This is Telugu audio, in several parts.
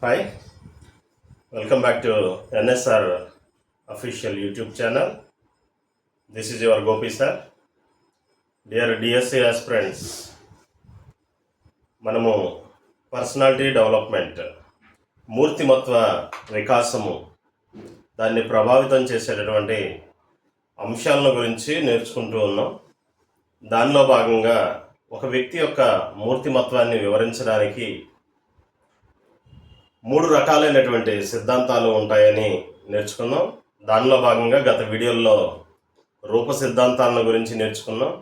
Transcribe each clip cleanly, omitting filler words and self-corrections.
Hi, welcome back to NSR official YouTube channel. This is your Gopi sir. Dear DSA aspirants, మనము పర్సనాలిటీ డెవలప్మెంట్, మూర్తిమత్వ వికాసము, దాన్ని ప్రభావితం చేసేటటువంటి అంశాలను గురించి నేర్చుకుంటూ ఉన్నాం. దానిలో భాగంగా ఒక వ్యక్తి యొక్క మూర్తిమత్వాన్ని వివరించడానికి 3 రకాలైనటువంటి సిద్ధాంతాలు ఉంటాయని నేర్చుకున్నాం. దానిలో భాగంగా గత వీడియోల్లో రూప సిద్ధాంతాలను గురించి నేర్చుకున్నాం.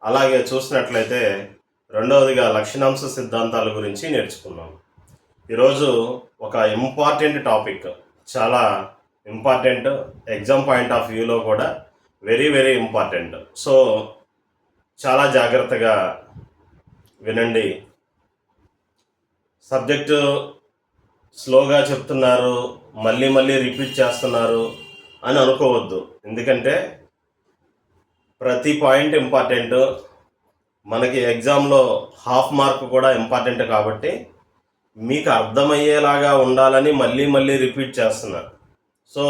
అలాగే చూసినట్లయితే రెండవదిగా లక్షణాంశ సిద్ధాంతాల గురించి నేర్చుకున్నాం. ఈరోజు ఒక ఇంపార్టెంట్ టాపిక్, చాలా ఇంపార్టెంట్, ఎగ్జామ్ పాయింట్ ఆఫ్ వ్యూలో కూడా వెరీ వెరీ ఇంపార్టెంట్. సో చాలా జాగ్రత్తగా వినండి. సబ్జెక్టు స్లోగా చెప్తున్నారు, మళ్ళీ మళ్ళీ రిపీట్ చేస్తున్నారు అని అనుకోవద్దు. ఎందుకంటే ప్రతి పాయింట్ ఇంపార్టెంట్. మనకి ఎగ్జామ్లో హాఫ్ మార్క్ కూడా ఇంపార్టెంట్ కాబట్టి మీకు అర్థమయ్యేలాగా ఉండాలని మళ్ళీ మళ్ళీ రిపీట్ చేస్తున్నా. సో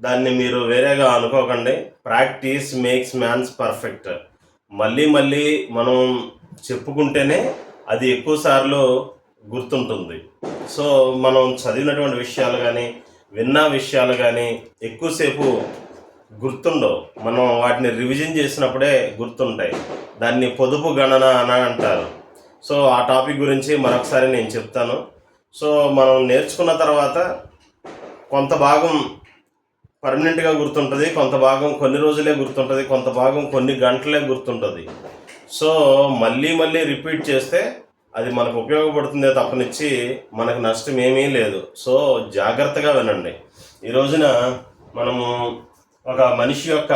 దాన్ని మీరు వేరేగా అనుకోకండి. Practice makes man's perfect. మళ్ళీ మళ్ళీ మనం చెప్పుకుంటేనే అది ఎక్కువసార్లు గుర్తుంటుంది. సో మనం చదివినటువంటి విషయాలు కానీ విన్న విషయాలు కానీ ఎక్కువసేపు గుర్తుండవు. మనం వాటిని రివిజన్ చేసినప్పుడే గుర్తుంటాయి. దాన్ని పొదుపు గణన అని అంటారు. సో ఆ టాపిక్ గురించి మరొకసారి నేను చెప్తాను. సో మనం నేర్చుకున్న తర్వాత కొంత భాగం పర్మనెంట్గా గుర్తుంటుంది, కొంత భాగం కొన్ని రోజులే గుర్తుంటుంది, కొంత భాగం కొన్ని గంటలే గుర్తుంటుంది. సో మళ్ళీ మళ్ళీ రిపీట్ చేస్తే అది మనకు ఉపయోగపడుతుందే తప్పనిచ్చి మనకు నష్టం ఏమీ లేదు. సో జాగ్రత్తగా వినండి. ఈ రోజున మనము ఒక మనిషి యొక్క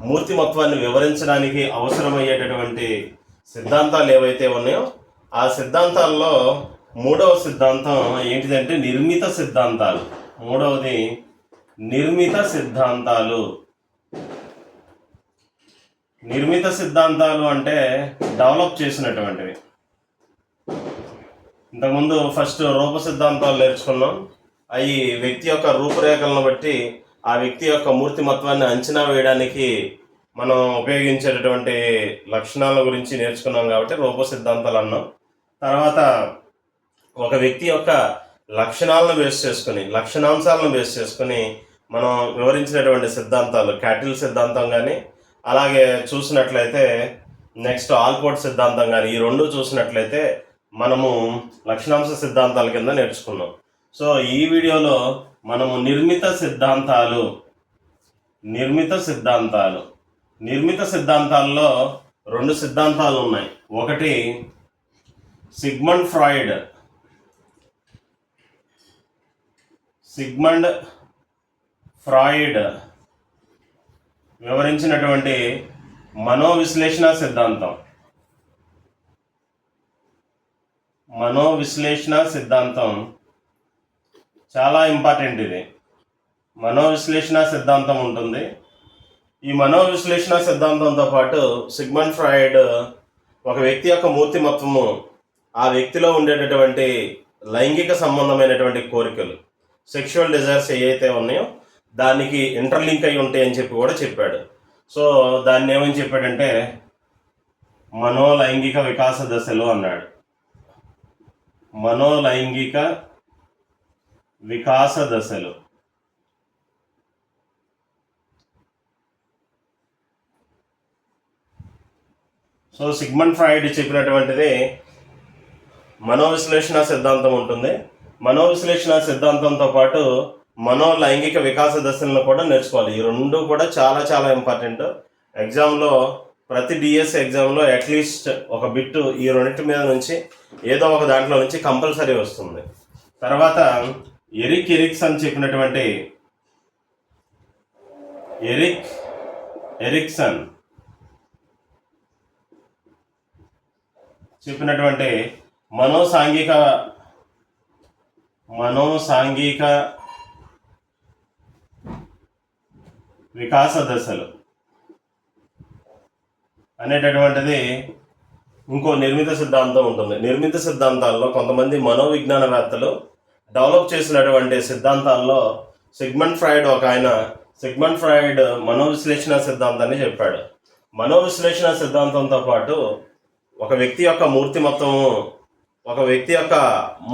మూర్తిమత్వాన్ని వివరించడానికి అవసరమయ్యేటటువంటి సిద్ధాంతాలు ఏవైతే ఉన్నాయో ఆ సిద్ధాంతాల్లో మూడవ సిద్ధాంతం ఏంటిదంటే నిర్మిత సిద్ధాంతాలు. మూడవది నిర్మిత సిద్ధాంతాలు. నిర్మిత సిద్ధాంతాలు అంటే డెవలప్ చేసినటువంటివి. ఇంతకుముందు ఫస్ట్ రూప సిద్ధాంతాలు నేర్చుకున్నాం. అవి వ్యక్తి యొక్క రూపురేఖలను బట్టి ఆ వ్యక్తి యొక్క మూర్తిమత్వాన్ని అంచనా వేయడానికి మనం ఉపయోగించేటటువంటి లక్షణాల గురించి నేర్చుకున్నాం కాబట్టి రూప సిద్ధాంతాలు అన్నాం. తర్వాత ఒక వ్యక్తి యొక్క లక్షణాలను బేస్ చేసుకుని, లక్షణాంశాలను బేస్ చేసుకుని మనం వివరించినటువంటి సిద్ధాంతాలు క్యాటిల్ సిద్ధాంతం కానీ, అలాగే చూసినట్లయితే నెక్స్ట్ ఆల్పోర్ట్ సిద్ధాంతం కానీ, ఈ రెండు చూసినట్లయితే మనము లక్షణాంశ సిద్ధాంతాల కింద నేర్చుకున్నాం. సో ఈ వీడియోలో మనము నిర్మిత సిద్ధాంతాలు, నిర్మిత సిద్ధాంతాల్లో 2 సిద్ధాంతాలు ఉన్నాయి. ఒకటి సిగ్మండ్ ఫ్రాయిడ్ వివరించినటువంటి మనోవిశ్లేషణ సిద్ధాంతం చాలా ఇంపార్టెంట్. ఇది మనోవిశ్లేషణ సిద్ధాంతం ఉంటుంది. ఈ మనోవిశ్లేషణ సిద్ధాంతంతో పాటు సిగ్మండ్ ఫ్రాయిడ్ ఒక వ్యక్తి యొక్క మూర్తిమత్వము, ఆ వ్యక్తిలో ఉండేటటువంటి లైంగిక సంబంధమైనటువంటి కోరికలు, సెక్షువల్ డిజైర్స్ ఏవైతే ఉన్నాయో దానికి ఇంటర్లింక్ అయి ఉంటాయి అని చెప్పి కూడా చెప్పాడు. సో దాన్ని ఏమని చెప్పాడంటే మనోలైంగిక వికాస దశలు అన్నాడు. మనోలైంగిక వికాస దశలు. సో సిగ్మండ్ ఫ్రాయిడ్ చెప్పినటువంటిది మనోవిశ్లేషణ సిద్ధాంతం ఉంటుంది. మనోవిశ్లేషణ సిద్ధాంతంతో పాటు మనోలైంగిక వికాస దశలను కూడా నేర్చుకోవాలి. ఈ రెండు కూడా చాలా చాలా ఇంపార్టెంట్. ఎగ్జామ్లో ప్రతి డిఎస్సి ఎగ్జామ్లో అట్లీస్ట్ ఒక బిట్టు ఈ రెండింటి మీద నుంచి ఏదో ఒక దాంట్లో నుంచి కంపల్సరీ వస్తుంది. తర్వాత ఎరిక్సన్ చెప్పినటువంటి మనోసాంఘిక వికాస దశలు అనేటటువంటిది ఇంకో నిర్మిత సిద్ధాంతం ఉంటుంది. నిర్మిత సిద్ధాంతాల్లో కొంతమంది మనోవిజ్ఞానవేత్తలు డెవలప్ చేసినటువంటి సిద్ధాంతాల్లో సిగ్మండ్ ఫ్రాయిడ్ ఒక ఆయన సిగ్మండ్ ఫ్రాయిడ్ మనోవిశ్లేషణ సిద్ధాంతాన్ని చెప్పాడు. మనోవిశ్లేషణ సిద్ధాంతంతో పాటు ఒక వ్యక్తి యొక్క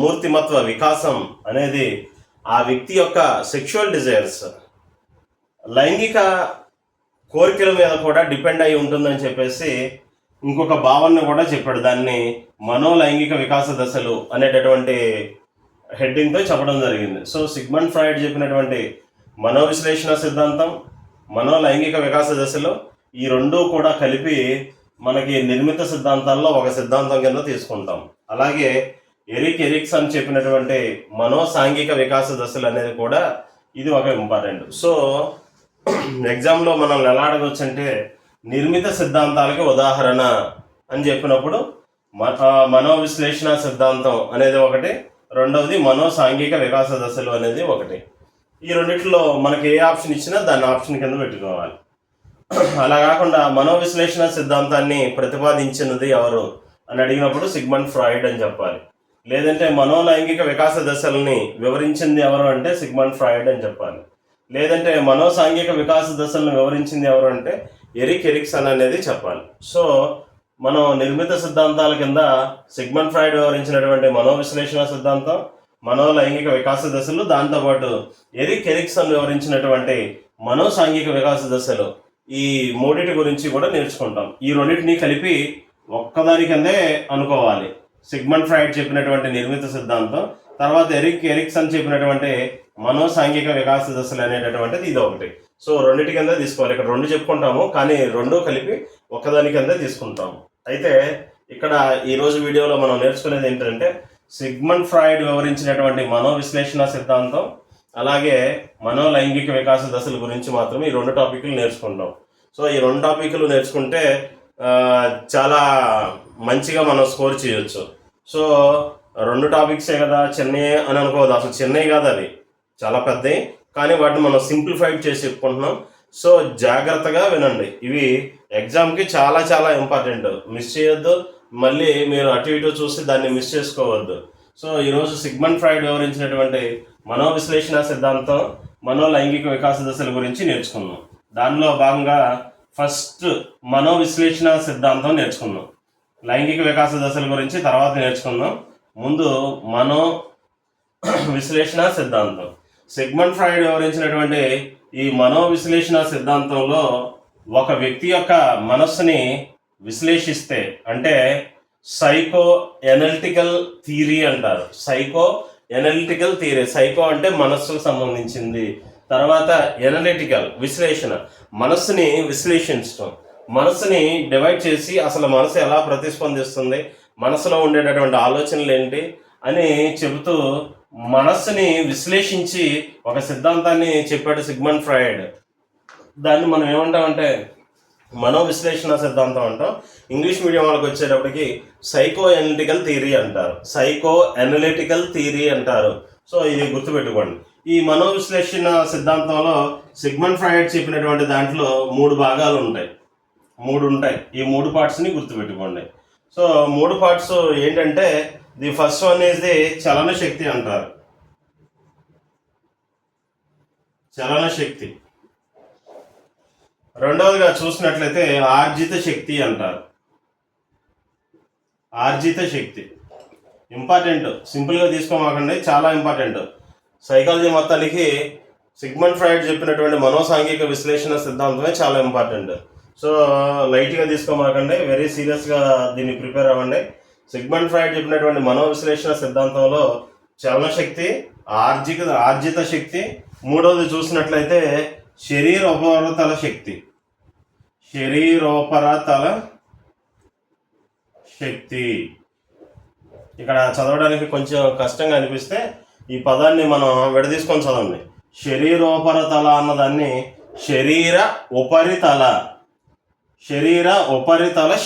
మూర్తిమత్వ వికాసం అనేది ఆ వ్యక్తి యొక్క సెక్షువల్ డిజైర్స్, లైంగిక కోరికల మీద కూడా డిపెండ్ అయి ఉంటుందని చెప్పేసి ఇంకొక భావనను కూడా చెప్పాడు. దాన్ని మనోలైంగిక వికాస దశలు అనేటటువంటి హెడ్డింగ్తో చెప్పడం జరిగింది. సో సిగ్మండ్ ఫ్రాయిడ్ చెప్పినటువంటి మనోవిశ్లేషణ సిద్ధాంతం, మనోలైంగిక వికాస దశలు, ఈ రెండూ కూడా కలిపి మనకి నిర్మిత సిద్ధాంతాల్లో ఒక సిద్ధాంతం కింద తీసుకుంటాం. అలాగే ఎరిక్ ఎరిక్సన్ చెప్పినటువంటి మనోసాంఘిక వికాస దశలు అనేది కూడా ఇది ఒక ఇంపార్టెంట్. సో ఎగ్జామ్లో మనం ఎలా అడగవచ్చు అంటే నిర్మిత సిద్ధాంతాలకి ఉదాహరణ అని చెప్పినప్పుడు మనోవిశ్లేషణ సిద్ధాంతం అనేది ఒకటి, రెండవది మనోసాంఘిక వికాస దశలు అనేది ఒకటి. ఈ రెండిట్లో మనకి ఏ ఆప్షన్ ఇచ్చినా దాన్ని ఆప్షన్ కింద పెట్టుకోవాలి. అలా కాకుండా మనోవిశ్లేషణ సిద్ధాంతాన్ని ప్రతిపాదించినది ఎవరు అని అడిగినప్పుడు సిగ్మండ్ ఫ్రాయిడ్ అని చెప్పాలి. లేదంటే మనోలైంగిక వికాస దశల్ని వివరించింది ఎవరు అంటే సిగ్మండ్ ఫ్రాయిడ్ అని చెప్పాలి. లేదంటే మనోసాంఘిక వికాస దశలను వివరించింది ఎవరు అంటే ఎరిక్ ఎరిక్సన్ అనేది చెప్పాలి. సో మనం నిర్మిత సిద్ధాంతాల కింద సిగ్మండ్ ఫ్రాయిడ్ వివరించినటువంటి మనోవిశ్లేషణ సిద్ధాంతం, మనోలైంగిక వికాస దశలు, దాంతోపాటు ఎరిక్ ఎరిక్సన్ వివరించినటువంటి మనోసాంఘిక వికాస దశలు, ఈ మూడింటి గురించి కూడా నేర్చుకుంటాం. ఈ రెండింటినీ కలిపి ఒక్కదాని కిందే అనుకోవాలి. సిగ్మండ్ ఫ్రాయిడ్ చెప్పినటువంటి నిర్మిత సిద్ధాంతం, తర్వాత ఎరిక్ ఎరిక్సన్ చెప్పినటువంటి మనోసాంఘిక వికాస దశలు అనేటటువంటిది ఇది ఒకటి. సో రెండింటి కింద తీసుకోవాలి. ఇక్కడ రెండు చెప్పుకుంటాము, కానీ రెండూ కలిపి ఒక్కదాని కింద తీసుకుంటాము. అయితే ఇక్కడ ఈరోజు వీడియోలో మనం నేర్చుకునేది ఏంటంటే సిగ్మండ్ ఫ్రాయిడ్ వివరించినటువంటి మనోవిశ్లేషణ సిద్ధాంతం, అలాగే మనోలైంగిక వికాస దశల గురించి మాత్రమే ఈ రెండు టాపిక్లు నేర్చుకుంటాం. సో ఈ రెండు టాపిక్లు నేర్చుకుంటే చాలా మంచిగా మనం స్కోర్ చేయొచ్చు. సో రెండు టాపిక్సే కదా, చిన్నయే అని అనుకోవద్దు. అసలు చిన్నవి కాదు, అది చాలా పెద్దవి, కానీ వాటిని మనం సింప్లిఫైడ్ చేసి చెప్పుకుంటున్నాం. సో జాగ్రత్తగా వినండి. ఇవి ఎగ్జామ్కి చాలా చాలా ఇంపార్టెంట్. మిస్ చేయొద్దు. మళ్ళీ మీరు అటు ఇటు చూసి దాన్ని మిస్ చేసుకోవద్దు. సో ఈరోజు సిగ్మండ్ ఫ్రాయిడ్ వివరించినటువంటి మనోవిశ్లేషణ సిద్ధాంతం, మనోలైంగిక వికాస దశల గురించి నేర్చుకున్నాం. దానిలో భాగంగా ఫస్ట్ మనోవిశ్లేషణ సిద్ధాంతం నేర్చుకున్నాం. లైంగిక వికాస దశల గురించి తర్వాత నేర్చుకుందాం. ముందు మనో విశ్లేషణ సిద్ధాంతం. సిగ్మండ్ ఫ్రాయిడ్ వివరించినటువంటి ఈ మనోవిశ్లేషణ సిద్ధాంతంలో ఒక వ్యక్తి యొక్క మనస్సుని విశ్లేషిస్తే, అంటే సైకో ఎనలిటికల్ థియరీ అంటారు. సైకో ఎనలిటికల్ థియరీ, సైకో అంటే మనస్సుకు సంబంధించింది, తర్వాత ఎనలిటికల్ విశ్లేషణ, మనస్సుని విశ్లేషించడం, మనస్సుని డివైడ్ చేసి అసలు మనసు ఎలా ప్రతిస్పందిస్తుంది, మనసులో ఉండేటటువంటి ఆలోచనలు ఏంటి అని చెబుతూ మనస్సుని విశ్లేషించి ఒక సిద్ధాంతాన్ని చెప్పాడు సిగ్మండ్ ఫ్రాయిడ్. దాన్ని మనం ఏమంటామంటే మనోవిశ్లేషణ సిద్ధాంతం అంటాం. ఇంగ్లీష్ మీడియం వాళ్ళకి వచ్చేటప్పటికి సైకో ఎనలిటికల్ థియరీ అంటారు. సైకో ఎనలిటికల్ థియరీ అంటారు. సో ఇది గుర్తుపెట్టుకోండి. ఈ మనోవిశ్లేషణ సిద్ధాంతంలో సిగ్మండ్ ఫ్రాయిడ్ చెప్పినటువంటి దాంట్లో మూడు భాగాలు ఉంటాయి. ఈ మూడు పార్ట్స్ని గుర్తుపెట్టుకోండి. సో మూడు పార్ట్స్ ఏంటంటే the first one is the చలన శక్తి అంటారు. చలన శక్తి. రెండవదిగా చూసినట్లయితే ఆర్జిత శక్తి అంటారు. ఆర్జిత శక్తి ఇంపార్టెంట్, సింపుల్గా తీసుకోమాకండి, చాలా ఇంపార్టెంట్. సైకాలజీ మొత్తానికి సిగ్మండ్ ఫ్రాయిడ్ చెప్పినటువంటి మనోసాంఘిక విశ్లేషణ సిద్ధాంతమే చాలా ఇంపార్టెంట్. సో లైట్గా తీసుకోమాకండి, వెరీ సీరియస్గా దీన్ని ప్రిపేర్ అవ్వండి. సిగ్మండ్ ఫ్రాయిడ్ చెప్పినటువంటి మనోవిశ్లేషణ సిద్ధాంతంలో చలన శక్తి, ఆర్జిత శక్తి, మూడవది చూసినట్లయితే శరీరోపరతల శక్తి. శరీరోపరతల శక్తి ఇక్కడ చదవడానికి కొంచెం కష్టంగా అనిపిస్తే ఈ పదాన్ని మనం విడదీసుకొని చదవండి. శరీరోపరతల అన్నదాన్ని శరీర ఉపరితల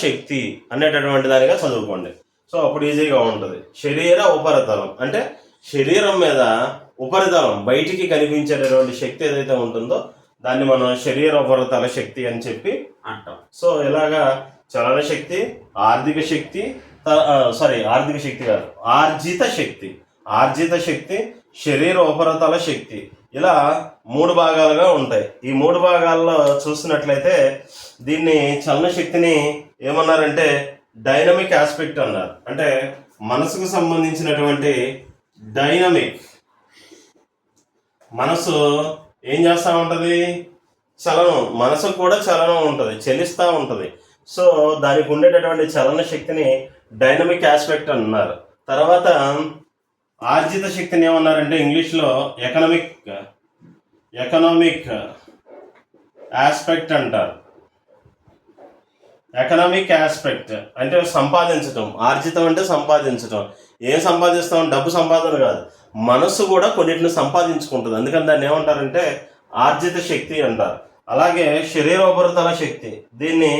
శక్తి అనేటటువంటి దానిగా చదువుకోండి. సో అప్పుడు ఈజీగా ఉంటుంది. శరీర ఉపరితలం అంటే శరీరం మీద ఉపరితలం, బయటికి కనిపించేటటువంటి శక్తి ఏదైతే ఉంటుందో దాన్ని మనం శరీర ఉపరితల శక్తి అని చెప్పి అంటాం. సో ఇలాగా చలన శక్తి, ఆర్జిత శక్తి, శరీర ఉపరితల శక్తి. ఇలా 3 భాగాలుగా ఉంటాయి. ఈ 3 భాగాల్లో చూసినట్లయితే దీన్ని చలన శక్తిని ఏమన్నారంటే డైనమిక్ ఆస్పెక్ట్ అన్నారు. అంటే మనసుకు సంబంధించినటువంటి డైనమిక్. మనసు ఏం చేస్తూ ఉంటుంది? చలనం. మనసు కూడా చలనం ఉంటుంది, చలిస్తూ ఉంటుంది. సో దానికి ఉండేటటువంటి చలన శక్తిని డైనమిక్ ఆస్పెక్ట్ అన్నారు. తర్వాత ఆర్జిత శక్తిని ఏమన్నారంటే ఇంగ్లీష్లో ఎకనామిక్ ఆస్పెక్ట్ అంటారు. ఎకనామిక్ ఆస్పెక్ట్ అంటే సంపాదించటం. ఆర్జితం అంటే సంపాదించటం. ఏం సంపాదిస్తాం? డబ్బు సంపాదన కాదు, మనస్సు కూడా కొన్నిటిని సంపాదించుకుంటుంది. అందుకని దాన్ని ఏమంటారంటే ఆర్జిత శక్తి అంటారు. అలాగే శరీరోపరితల శక్తి, దీన్ని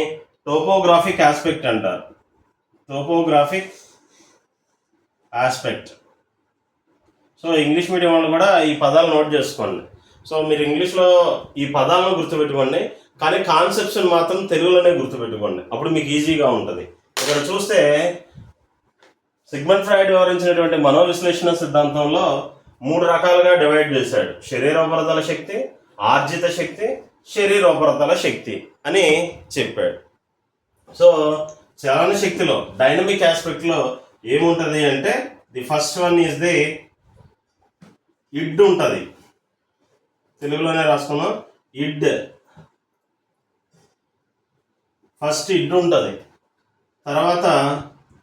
టోపోగ్రాఫిక్ ఆస్పెక్ట్ అంటారు. Topographic aspect. So English medium వాళ్ళు కూడా ఈ పదాలు నోట్ చేసుకోండి. సో మీరు ఇంగ్లీష్లో ఈ పదాలను గుర్తుపెట్టుకోండి, కానీ కాన్సెప్ట్స్ మాత్రం తెలుగులోనే గుర్తుపెట్టుకోండి, అప్పుడు మీకు ఈజీగా ఉంటుంది. ఇక్కడ చూస్తే సిగ్మండ్ ఫ్రాయిడ్ వివరించినటువంటి మనోవిశ్లేషణ సిద్ధాంతంలో 3 రకాలుగా డివైడ్ చేశాడు. శరీరోపరితల శక్తి, ఆర్జిత శక్తి, శరీరోపరితల శక్తి అని చెప్పాడు. సో చలన శక్తిలో డైనమిక్ ఆస్పెక్ట్లో ఏముంటుంది అంటే the first one is the id ఉంటుంది. తెలుగులోనే రాసుకున్నాం, ఇడ్. ఫస్ట్ ఇడ్ ఉంటుంది, తర్వాత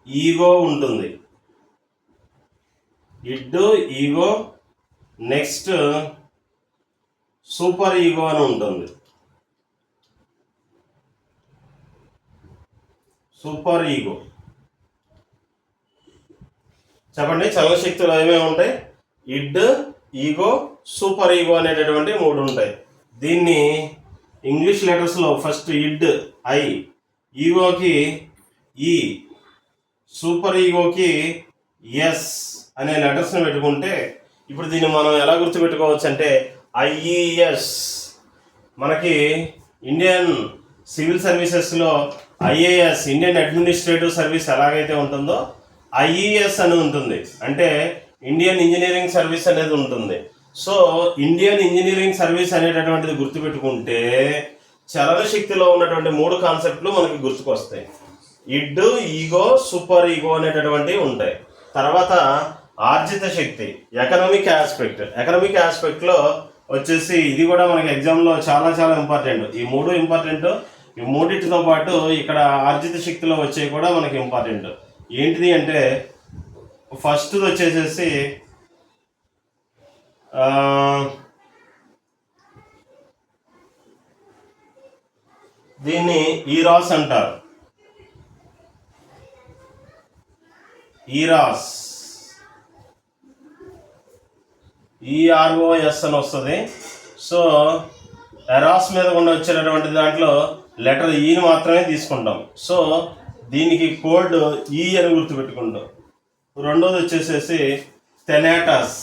ఈగో ఉంటుంది. ఇడ్, ఈగో, నెక్స్ట్ సూపర్ ఈగో అని ఉంటుంది. Super ego. చెప్పండి, చలన శక్తులు ఏమేమి ఉంటాయి? ఇడ్, ఈగో, సూపర్ ఈగో అనేటటువంటి 3 ఉంటాయి. దీన్ని ఇంగ్లీష్ లెటర్స్లో ఫస్ట్ ఇడ్ ఐ, ఈగోకి ఈ, సూపర్ ఈగోకి ఎస్ అనే లెటర్స్ని పెట్టుకుంటే ఇప్పుడు దీన్ని మనం ఎలా గుర్తుపెట్టుకోవచ్చు అంటే ఐఈఎస్. మనకి ఇండియన్ సివిల్ సర్వీసెస్లో ఐఏఎస్, ఇండియన్ అడ్మినిస్ట్రేటివ్ సర్వీస్ ఎలాగైతే ఉంటుందో ఐఈఎస్ అని ఉంటుంది, అంటే ఇండియన్ ఇంజనీరింగ్ సర్వీస్ అనేది ఉంటుంది. సో ఇండియన్ ఇంజనీరింగ్ సర్వీస్ అనేటటువంటిది గుర్తుపెట్టుకుంటే చలన శక్తిలో ఉన్నటువంటి 3 కాన్సెప్ట్లు మనకి గుర్తుకొస్తాయి. ఇడ్, ఈగో, సూపర్ ఈగో అనేటటువంటివి ఉంటాయి. తర్వాత ఆర్జిత శక్తి, ఎకనామిక్ ఆస్పెక్ట్. ఎకనామిక్ ఆస్పెక్ట్లో వచ్చేసి ఇది కూడా మనకి ఎగ్జామ్లో చాలా చాలా ఇంపార్టెంట్. ఈ 3 ఇంపార్టెంట్. ఈ 3టితో పాటు ఇక్కడ ఆర్జిత శక్తిలో వచ్చేవి కూడా మనకి ఇంపార్టెంట్. ఏంటిది అంటే ఫస్ట్ వచ్చేసేసి దీన్ని ఈరాస్ అంటారు. ఈరాస్, ఈఆర్ఓఎస్ అని వస్తుంది. సో ఎరాస్ మీద కూడా వచ్చేటటువంటి దాంట్లో లెటర్ ఈని మాత్రమే తీసుకుంటాం. సో దీనికి కోడ్ ఈ అని గుర్తుపెట్టుకుంటాం. రెండోది వచ్చేసేసి థెనాటస్.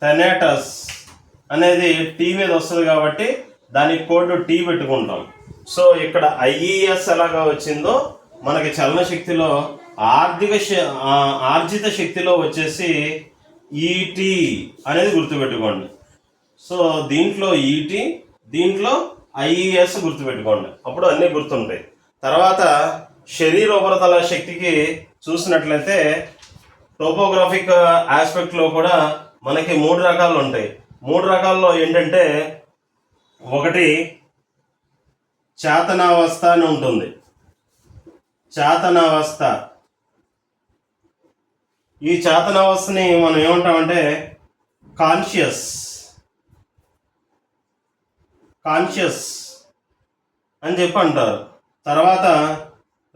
థెనాటస్ అనేది టీ మీద వస్తుంది కాబట్టి దానికి కోడ్ టీ పెట్టుకుంటాం. సో ఇక్కడ ఐఈఎస్ ఎలాగా వచ్చిందో మనకి చలన శక్తిలో ఆర్జిత శక్తిలో వచ్చేసి ఈటీ అనేది గుర్తుపెట్టుకోండి. సో దీంట్లో ఈటీ, దీంట్లో ఐఈఎస్ గుర్తుపెట్టుకోండి, అప్పుడు అన్నీ గుర్తుంటాయి. తర్వాత శరీరోపరితల శక్తికి చూసినట్లయితే టోపోగ్రాఫిక్ ఆస్పెక్ట్లో కూడా మనకి 3 రకాలు ఉంటాయి. 3 రకాల్లో ఏంటంటే ఒకటి చేతనావస్థ అని ఉంటుంది. చేతనావస్థ. ఈ చేతనావస్థని మనం ఏమంటామంటే కాన్షియస్ అని చెప్పి అంటారు. తర్వాత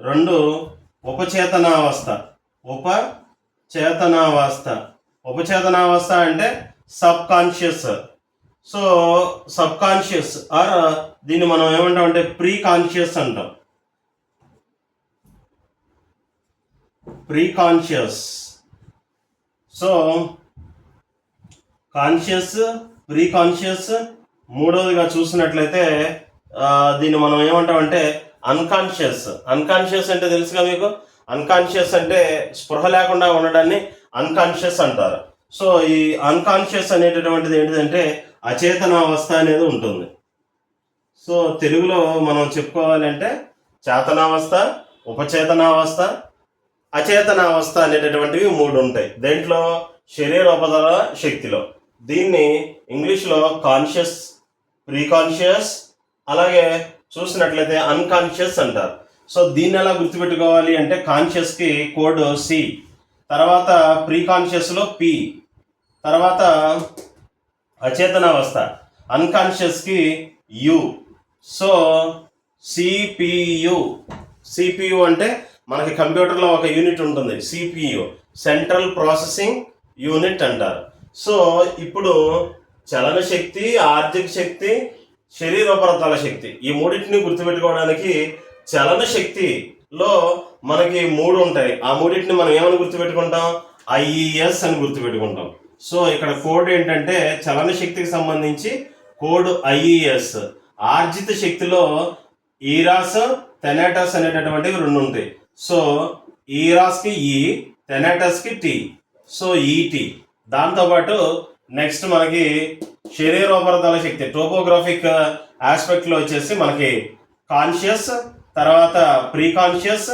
2 ఉపచేతనావస్థ. ఉపచేతనావస్థ అంటే subconscious. So subconscious or దీన్ని మనం ఏమంటామంటే ప్రీ కాన్షియస్ అంటాం. Preconscious. So conscious, preconscious. మూడవదిగా చూసినట్లయితే దీన్ని మనం ఏమంటామంటే అన్కాన్షియస్. అన్కాన్షియస్ అంటే తెలుసుగా మీకు, అన్కాన్షియస్ అంటే స్పృహ లేకుండా ఉండడాన్ని అన్కాన్షియస్ అంటారు. సో ఈ అన్కాన్షియస్ అనేటటువంటిది ఏంటిదంటే అచేతనావస్థ అనేది ఉంటుంది. సో తెలుగులో మనం చెప్పుకోవాలంటే చేతనావస్థ, ఉపచేతనావస్థ, అచేతనావస్థ అనేటటువంటివి 3 ఉంటాయి దేంట్లో, శరీరోపదల శక్తిలో. దీన్ని ఇంగ్లీష్లో కాన్షియస్, ప్రీకాన్షియస్, అలాగే చూసినట్లయితే అన్కాన్షియస్ అంటారు. సో దీన్ని ఎలా గుర్తుపెట్టుకోవాలి అంటే కాన్షియస్కి కోడ్ సి, తర్వాత ప్రీకాన్షియస్లో పి, తర్వాత అచేతనావస్థ అన్కాన్షియస్కి యు. So CPU. సిపియు అంటే మనకి కంప్యూటర్లో ఒక యూనిట్ ఉంటుంది, సిపియు, సెంట్రల్ ప్రాసెసింగ్ యూనిట్ అంటారు. సో ఇప్పుడు చలన శక్తి, ఆర్థిక శక్తి, శరీరోపరతల శక్తి, ఈ మూడింటిని గుర్తుపెట్టుకోవడానికి చలన శక్తిలో మనకి 3 ఉంటాయి. ఆ మూడింటిని మనం ఏమని గుర్తుపెట్టుకుంటాం, ఐఈఎస్ అని గుర్తుపెట్టుకుంటాం. సో ఇక్కడ కోడ్ ఏంటంటే చలన శక్తికి సంబంధించి కోడ్ ఐఈఎస్. ఆర్జిత శక్తిలో ఈరాస్, థెనాటస్ అనేటటువంటివి 2 ఉంటాయి. సో ఈరాస్కి ఈ, థెనాటస్కి టీ. సో ఈటీ. దాంతోపాటు నెక్స్ట్ మనకి శరీరోపరతల శక్తి టోపోగ్రాఫిక్ ఆస్పెక్ట్లో వచ్చేసి మనకి కాన్షియస్, తర్వాత ప్రీకాన్షియస్,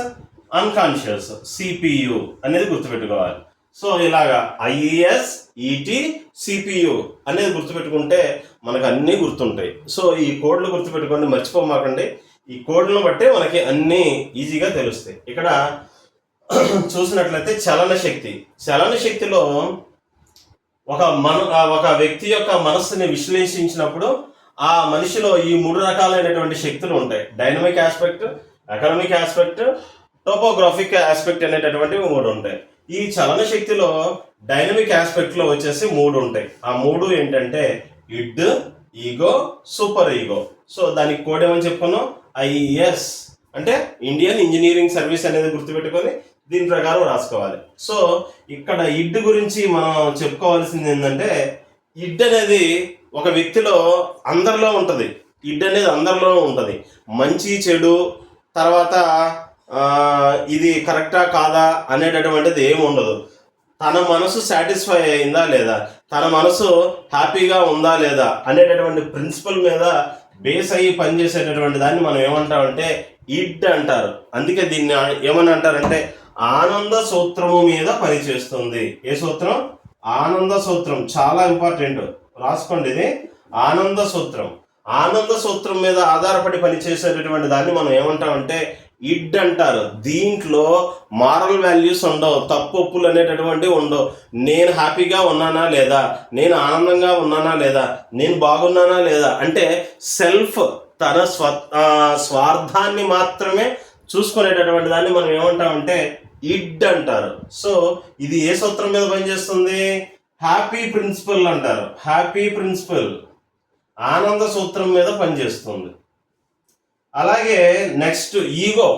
అన్కాన్షియస్, సిపియు అనేది గుర్తుపెట్టుకోవాలి. సో ఇలాగా ఐఈఎస్, ఈటీ, సిపియు అనేది గుర్తుపెట్టుకుంటే మనకు అన్నీ గుర్తుంటాయి. సో ఈ కోడ్లు గుర్తుపెట్టుకోండి, మర్చిపోమాకండి. ఈ కోడ్లను బట్టే మనకి అన్నీ ఈజీగా తెలుస్తాయి. ఇక్కడ చూసినట్లయితే చలన శక్తి. చలన శక్తిలో ఒక వ్యక్తి యొక్క మనస్సుని విశ్లేషించినప్పుడు ఆ మనిషిలో ఈ 3 రకాలైనటువంటి శక్తులు ఉంటాయి. Dynamic aspect, economic aspect, topographic aspect అనేటటువంటివి 3 ఉంటాయి. ఈ చలన శక్తిలో డైనమిక్ ఆస్పెక్ట్లో వచ్చేసి 3 ఉంటాయి. ఆ 3 ఏంటంటే ఇడ్, ఈగో, సూపర్ ఈగో. సో దానికి కోడ్ ఏమని చెప్పుకున్నాం, ఐఈఎస్ అంటే ఇండియన్ ఇంజనీరింగ్ సర్వీస్ అనేది గుర్తుపెట్టుకొని దీని ప్రకారం రాసుకోవాలి. సో ఇక్కడ ఇడ్ గురించి మనం చెప్పుకోవాల్సింది ఏంటంటే ఇడ్ అనేది ఒక వ్యక్తిలో అందరిలో ఉంటుంది. ఇడ్ అనేది అందరిలో ఉంటుంది. మంచి, చెడు, తర్వాత ఇది కరెక్టా కాదా అనేటటువంటిది ఏమి ఉండదు. తన మనసు సాటిస్ఫై అయిందా లేదా, తన మనసు హ్యాపీగా ఉందా లేదా అనేటటువంటి ప్రిన్సిపల్ మీద బేస్ అయ్యి పనిచేసేటటువంటి దాన్ని మనం ఏమంటామంటే ఇడ్ అంటారు. అందుకే దీన్ని ఏమని అంటారంటే ఆనంద సూత్రము మీద పనిచేస్తుంది. ఏ సూత్రం, ఆనంద సూత్రం. చాలా ఇంపార్టెంట్, రాసుకోండి ఇది. ఆనంద సూత్రం. ఆనంద సూత్రం మీద ఆధారపడి పనిచేసేటటువంటి దాన్ని మనం ఏమంటామంటే ఇడ్ అంటారు. దీంట్లో మారల్ వాల్యూస్ ఉండవు, తప్పు ఒప్పులు అనేటటువంటివి ఉండవు. నేను హ్యాపీగా ఉన్నానా లేదా, నేను ఆనందంగా ఉన్నానా లేదా, నేను బాగున్నానా లేదా అంటే సెల్ఫ్, తన స్వార్థాన్ని మాత్రమే చూసుకునేటటువంటి దాన్ని మనం ఏమంటామంటే ఇడ్ అంటారు. సో ఇది ఏ సూత్రం మీద పనిచేస్తుంది, హ్యాపీ ప్రిన్సిపల్ అంటారు. హ్యాపీ ప్రిన్సిపల్ ఆనంద సూత్రం మీద పనిచేస్తుంది. అలాగే నెక్స్ట్ ఈగో.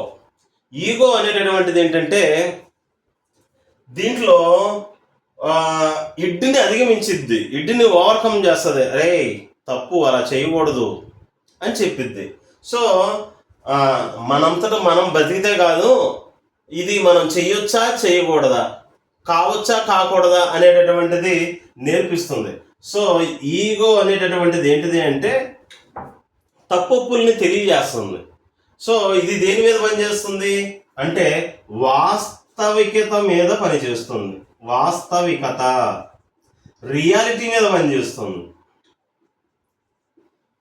ఈగో అనేటటువంటిది ఏంటంటే దీంట్లో ఇడ్ని అధిగమించిద్ది, ఇడ్ని ఓవర్కమ్ చేస్తుంది. అరే తప్పు, అలా చేయకూడదు అని చెప్పిద్ది. సో మనంతటా మనం బతికితే కాదు, ఇది మనం చెయ్యొచ్చా చేయకూడదా, కావచ్చా కాకూడదా అనేటటువంటిది నేర్పిస్తుంది. సో ఈగో అనేటటువంటిది ఏంటిది అంటే తప్పుల్ని తెలియజేస్తుంది. సో ఇది దేని మీద పనిచేస్తుంది అంటే వాస్తవికత మీద పనిచేస్తుంది. వాస్తవికత, రియాలిటీ మీద పనిచేస్తుంది.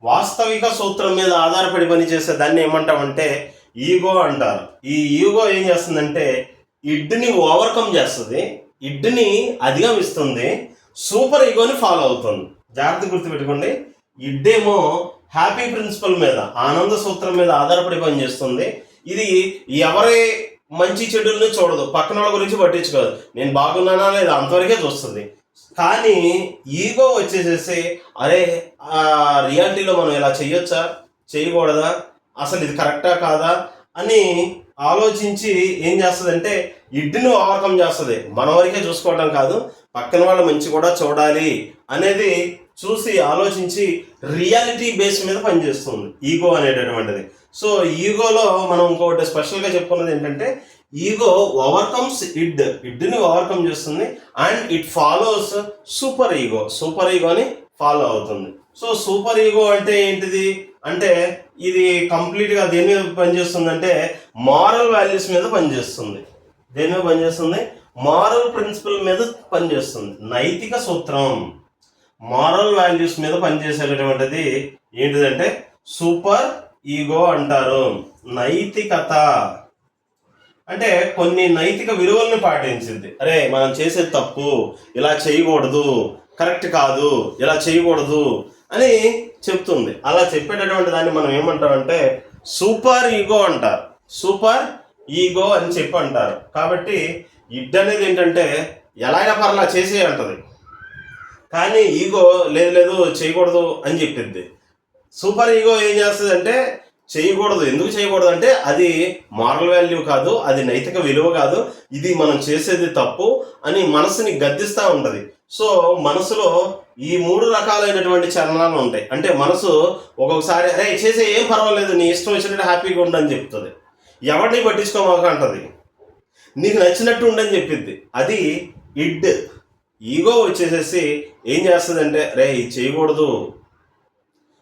వాస్తవిక సూత్రం మీద ఆధారపడి పనిచేసే దాన్ని ఏమంటామంటే ఈగో అంటారు. ఈ ఈగో ఏం చేస్తుందంటే ఇడ్ని ఓవర్కమ్ చేస్తుంది, ఇడ్ని అధిగమిస్తుంది, సూపర్ ఈగోని ఫాలో అవుతుంది. జాగ్రత్త గుర్తుపెట్టుకోండి. ఇడ్డేమో హ్యాపీ ప్రిన్సిపల్ మీద, ఆనంద సూత్రం మీద ఆధారపడి పనిచేస్తుంది. ఇది ఎవరి మంచి చెడుల్ని చూడదు, పక్కన వాళ్ళ గురించి పట్టించుకోదు, నేను బాగున్నానా లేదా అంతవరకే చూస్తుంది. కానీ ఈగో వచ్చేసేసి అరే రియాలిటీలో మనం ఇలా చెయ్యొచ్చా చేయకూడదా, అసలు ఇది కరెక్టా కాదా అని ఆలోచించి ఏం చేస్తుందంటే ఇడ్ని ఓవర్కమ్ చేస్తుంది. మన వరకే చూసుకోవడం కాదు, పక్కన వాళ్ళ మంచి కూడా చూడాలి అనేది చూసి ఆలోచించి రియాలిటీ బేస్ మీద పనిచేస్తుంది ఈగో అనేటటువంటిది. సో ఈగోలో మనం ఇంకొకటి స్పెషల్గా చెప్పుకున్నది ఏంటంటే ఈగో ఓవర్కమ్స్ ఇడ్ని ఓవర్కమ్ చేస్తుంది అండ్ ఇట్ ఫాలోస్ సూపర్ ఈగోని ఫాలో అవుతుంది. సో సూపర్ ఈగో అంటే ఏంటిది అంటే ఇది కంప్లీట్గా దేని మీద పనిచేస్తుంది అంటే మారల్ వాల్యూస్ మీద పనిచేస్తుంది. దేని మీద పనిచేస్తుంది? మారల్ ప్రిన్సిపల్ మీద పనిచేస్తుంది. నైతిక సూత్రం మారల్ వాల్యూస్ మీద పనిచేసేటటువంటిది ఏంటిదంటే సూపర్ ఈగో అంటారు. నైతికత అంటే కొన్ని నైతిక విలువల్ని పాటించింది. అరే మనం చేసేది తప్పు, ఇలా చేయకూడదు, కరెక్ట్ కాదు, ఇలా చేయకూడదు అని చెప్తుంది. అలా చెప్పేటటువంటి దాన్ని మనం ఏమంటామంటే సూపర్ ఈగో అంటారు. సూపర్ ఈగో అని చెప్పి అంటారు. కాబట్టి ఇడ్ అనేది ఏంటంటే ఎలాగైనా పర్లా చేసే అంటది, కానీ ఈగో లేదు చేయకూడదు అని చెప్పింది. సూపర్ ఈగో ఏం చేస్తుంది అంటే చేయకూడదు. ఎందుకు చేయకూడదు అంటే అది మారల్ వాల్యూ కాదు, అది నైతిక విలువ కాదు, ఇది మనం చేసేది తప్పు అని మనసుని గద్దిస్తూ ఉంటుంది. సో మనసులో ఈ 3 రకాలైనటువంటి చలనాలు ఉంటాయి. అంటే మనసు ఒక్కొక్కసారి అరే చేసే ఏం పర్వాలేదు, నీ ఇష్టం వచ్చినట్టు హ్యాపీగా ఉండని చెప్తుంది. ఎవరిని పట్టించుకోమాక అంటది, నీకు నచ్చినట్టు ఉండని చెప్పింది. అది ఇడ్. ఈగో వచ్చేసేసి ఏం చేస్తుంది అంటే రే చేయకూడదు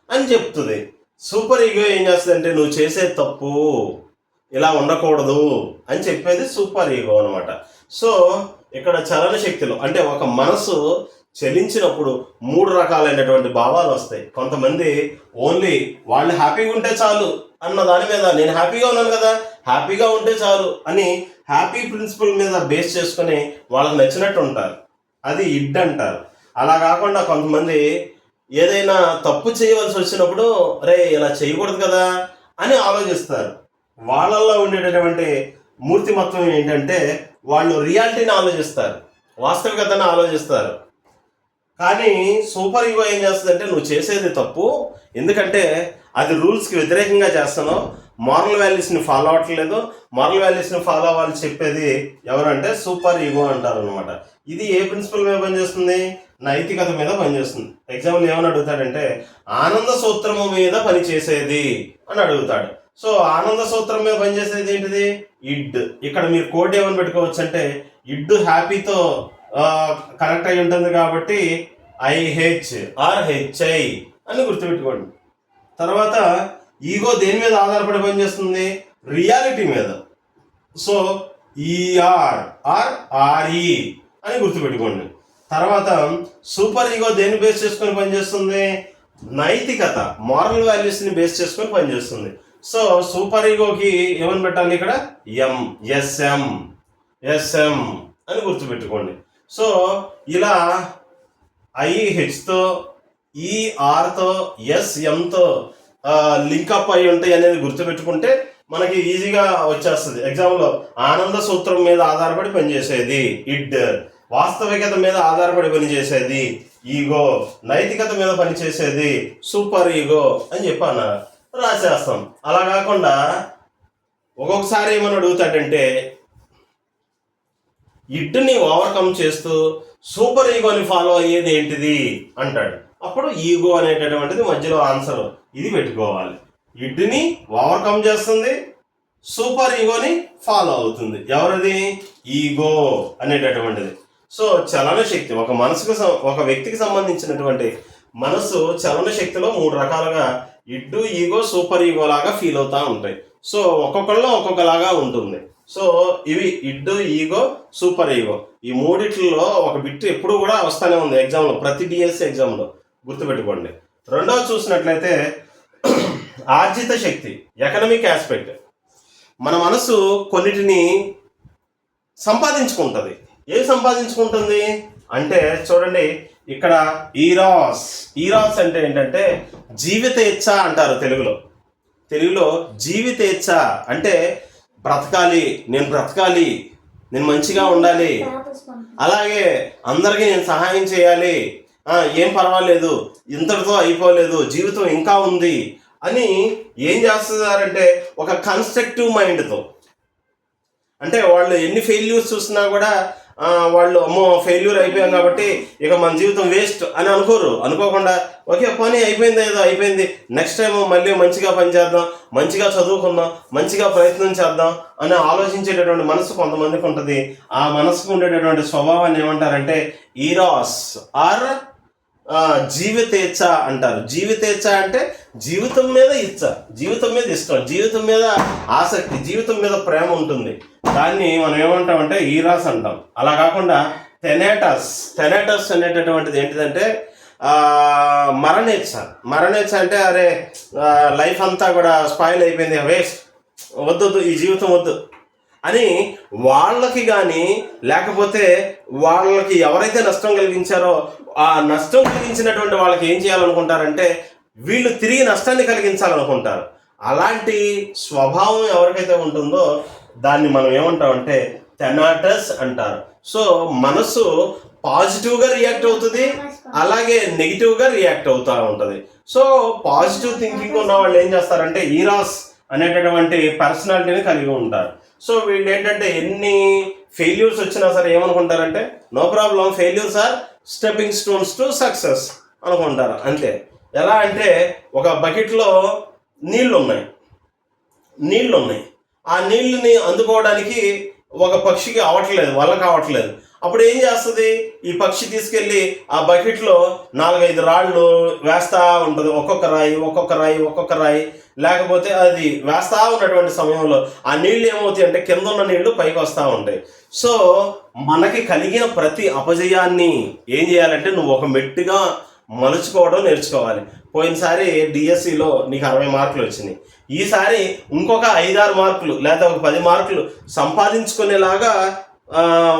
అని చెప్తుంది. సూపర్ ఈగో ఏం చేస్తుంది అంటే నువ్వు చేసే తప్పు, ఇలా ఉండకూడదు అని చెప్పేది సూపర్ ఈగో అనమాట. సో ఇక్కడ చలన శక్తులు అంటే ఒక మనసు చలించినప్పుడు 3 రకాలైనటువంటి భావాలు వస్తాయి. కొంతమంది ఓన్లీ వాళ్ళు హ్యాపీగా ఉంటే చాలు అన్న దాని మీద, నేను హ్యాపీగా ఉన్నాను కదా, హ్యాపీగా ఉంటే చాలు అని హ్యాపీ ప్రిన్సిపల్ మీద బేస్ చేసుకుని వాళ్ళకి నచ్చినట్టు ఉంటారు. అది ఇడ్ అంటారు. అలా కాకుండా కొంతమంది ఏదైనా తప్పు చేయవలసి వచ్చినప్పుడు రే ఇలా చేయకూడదు కదా అని ఆలోచిస్తారు. వాళ్ళల్లో ఉండేటటువంటి మూర్తిమత్వం ఏంటంటే వాళ్ళు రియాలిటీని ఆలోచిస్తారు, వాస్తవికతను ఆలోచిస్తారు. కానీ సూపర్ ఈగో ఏం చేస్తుందంటే నువ్వు చేసేది తప్పు, ఎందుకంటే అది రూల్స్కి వ్యతిరేకంగా చేస్తున్నావు, మారల్ వాల్యూస్ని ఫాలో అవ్వట్లేదు. మారల్ వాల్యూస్ని ఫాలో అవ్వాలి చెప్పేది ఎవరంటే సూపర్ ఈగో అంటారు అనమాట. ఇది ఏ ప్రిన్సిపల్ మీద పనిచేస్తుంది? నైతికత మీద పనిచేస్తుంది. ఎగ్జాంపుల్ ఏమని అడుగుతాడంటే ఆనంద సూత్రము మీద పనిచేసేది అని అడుగుతాడు. సో ఆనంద సూత్రం మీద పనిచేసేది ఏంటిది? ఇడ్. ఇక్కడ మీరు కోడ్ ఏమని పెట్టుకోవచ్చు అంటే ఇడ్ హ్యాపీతో కనెక్ట్ అయి ఉంటుంది కాబట్టి IH or HI అని గుర్తుపెట్టుకోండి. తర్వాత ఈగో దేని మీద ఆధారపడి పనిచేస్తుంది? రియాలిటీ మీద. సో ER or RE అని గుర్తుపెట్టుకోండి. తర్వాత సూపర్ ఈగో దేన్ని బేస్ చేసుకొని పనిచేస్తుంది? నైతికత, మారల్ వాల్యూస్ని బేస్ చేసుకొని పనిచేస్తుంది. సో సూపర్ ఈగోకి ఏమని పెట్టాలి ఇక్కడ? SM అని గుర్తుపెట్టుకోండి. సో ఇలా IHతో ERతో SMతో లింకప్ అయి ఉంటాయి అనేది గుర్తుపెట్టుకుంటే మనకి ఈజీగా వచ్చేస్తుంది. ఎగ్జాంపుల్లో ఆనంద సూత్రం మీద ఆధారపడి పనిచేసేది ఇడ్, వాస్తవికత మీద ఆధారపడి పనిచేసేది ఈగో, నైతికత మీద పనిచేసేది సూపర్ ఈగో అని చెప్పి అన్నారు, రాసేస్తాం. అలా కాకుండా ఒక్కొక్కసారి ఏమని అడుగుతాడంటే ఇడ్ని ఓవర్కమ్ చేస్తూ సూపర్ ఈగోని ఫాలో అయ్యేది ఏంటిది అంటాడు. అప్పుడు ఈగో అనేటటువంటిది మధ్యలో ఆన్సర్ ఇది పెట్టుకోవాలి. ఇడ్ని ఓవర్కమ్ చేస్తుంది, సూపర్ ఈగోని ఫాలో అవుతుంది. ఎవరిది? ఈగో అనేటటువంటిది. సో చలన శక్తి ఒక మనసుకు ఒక వ్యక్తికి సంబంధించినటువంటి మనసు చలన శక్తిలో 3 రకాలుగా ఇడ్డు, ఈగో, సూపర్ ఈగో లాగా ఫీల్ అవుతూ ఉంటాయి. సో ఒక్కొక్కళ్ళలో ఒక్కొక్కలాగా ఉంటుంది. సో ఇవి ఇడ్డు, ఈగో, సూపర్ ఈగో. ఈ 3 ఒక బిట్ ఎప్పుడు కూడా వస్తూనే ఉంది ఎగ్జామ్లో, ప్రతి డిఎస్సి ఎగ్జామ్లో గుర్తుపెట్టుకోండి. రెండవ చూసినట్లయితే ఆర్జిత శక్తి, ఎకనమిక్ ఆస్పెక్ట్. మన మనసు కొన్నిటిని సంపాదించుకుంటుంది. ఏం సంపాదించుకుంటుంది అంటే చూడండి ఇక్కడ ఈరాస్ అంటే ఏంటంటే జీవితేచ్ఛ అంటారు తెలుగులో జీవితేచ్ఛ అంటే బ్రతకాలి, నేను మంచిగా ఉండాలి, అలాగే అందరికీ నేను సహాయం చేయాలి, ఏం పర్వాలేదు, ఇంతటితో అయిపోలేదు, జీవితం ఇంకా ఉంది అని ఏం చేస్తున్నారంటే ఒక కన్స్ట్రక్టివ్ మైండ్తో, అంటే వాళ్ళు ఎన్ని ఫెయిల్యూర్స్ చూసినా కూడా వాళ్ళు అమ్మో ఫెయిల్యూర్ అయిపోయాం కాబట్టి ఇక మన జీవితం వేస్ట్ అని అనుకోకుండా ఓకే పని అయిపోయింది, ఏదో అయిపోయింది, నెక్స్ట్ టైం మళ్ళీ మంచిగా పనిచేద్దాం, మంచిగా చదువుకుందాం, మంచిగా ప్రయత్నం చేద్దాం అని ఆలోచించేటటువంటి మనసు కొంతమందికి ఉంటుంది. ఆ మనసుకు ఉండేటటువంటి స్వభావాన్ని ఏమంటారంటే ఈరాస్ ఆర్ జీవితేచ్ఛ అంటారు. జీవితేచ్ఛ అంటే జీవితం మీద ఇచ్చ, జీవితం మీద ఇష్టం, జీవితం మీద ఆసక్తి, జీవితం మీద ప్రేమ ఉంటుంది. దాన్ని మనం ఏమంటామంటే ఈరాస్ అంటాం. అలా కాకుండా థెనాటస్ అనేటటువంటిది ఏంటిదంటే మరణేచ్ఛ అంటే అరే లైఫ్ అంతా కూడా స్పాయిల్ అయిపోయింది, వేస్ట్, వద్దు ఈ జీవితం వద్దు అని వాళ్ళకి కానీ లేకపోతే వాళ్ళకి ఎవరైతే నష్టం కలిగించారో ఆ నష్టం కలిగించినటువంటి వాళ్ళకి ఏం చేయాలనుకుంటారంటే వీళ్ళు తిరిగి నష్టాన్ని కలిగించాలనుకుంటారు. అలాంటి స్వభావం ఎవరికైతే ఉంటుందో దాన్ని మనం ఏమంటామంటే థెనాటస్ అంటారు. సో మనసు పాజిటివ్గా రియాక్ట్ అవుతుంది, అలాగే నెగిటివ్గా రియాక్ట్ అవుతూ ఉంటుంది. సో పాజిటివ్ థింకింగ్ ఉన్న వాళ్ళు ఏం చేస్తారంటే ఈరాస్ అనేటటువంటి పర్సనాలిటీని కలిగి ఉంటారు. సో వీళ్ళు ఏంటంటే ఎన్ని ఫెయిల్యూర్స్ వచ్చినా సరే ఏమనుకుంటారంటే no problem, failures are stepping stones to success అనుకుంటారు. అంతే. ఎలా అంటే ఒక బకెట్లో నీళ్లు ఉన్నాయి, ఆ నీళ్ళని అందుకోవడానికి ఒక పక్షికి వల్ల కావట్లేదు. అప్పుడు ఏం చేస్తుంది, ఈ పక్షి తీసుకెళ్ళి ఆ బకెట్లో 4-5 రాళ్ళు వేస్తూ ఉంటుంది, ఒక్కొక్క రాయి లేకపోతే అది వేస్తూ ఉన్నటువంటి సమయంలో ఆ నీళ్ళు ఏమవుతాయి అంటే కింద ఉన్న నీళ్లు పైకి వస్తూ ఉంటాయి. సో మనకి కలిగిన ప్రతి అపజయాన్ని ఏం చేయాలంటే నువ్వు ఒక మెట్టుగా మలుచుకోవడం నేర్చుకోవాలి. పోయినసారి డిఎస్సిలో నీకు 60 మార్కులు వచ్చినాయి, ఈసారి ఇంకొక 5-6 మార్కులు లేదా ఒక 10 మార్కులు సంపాదించుకునేలాగా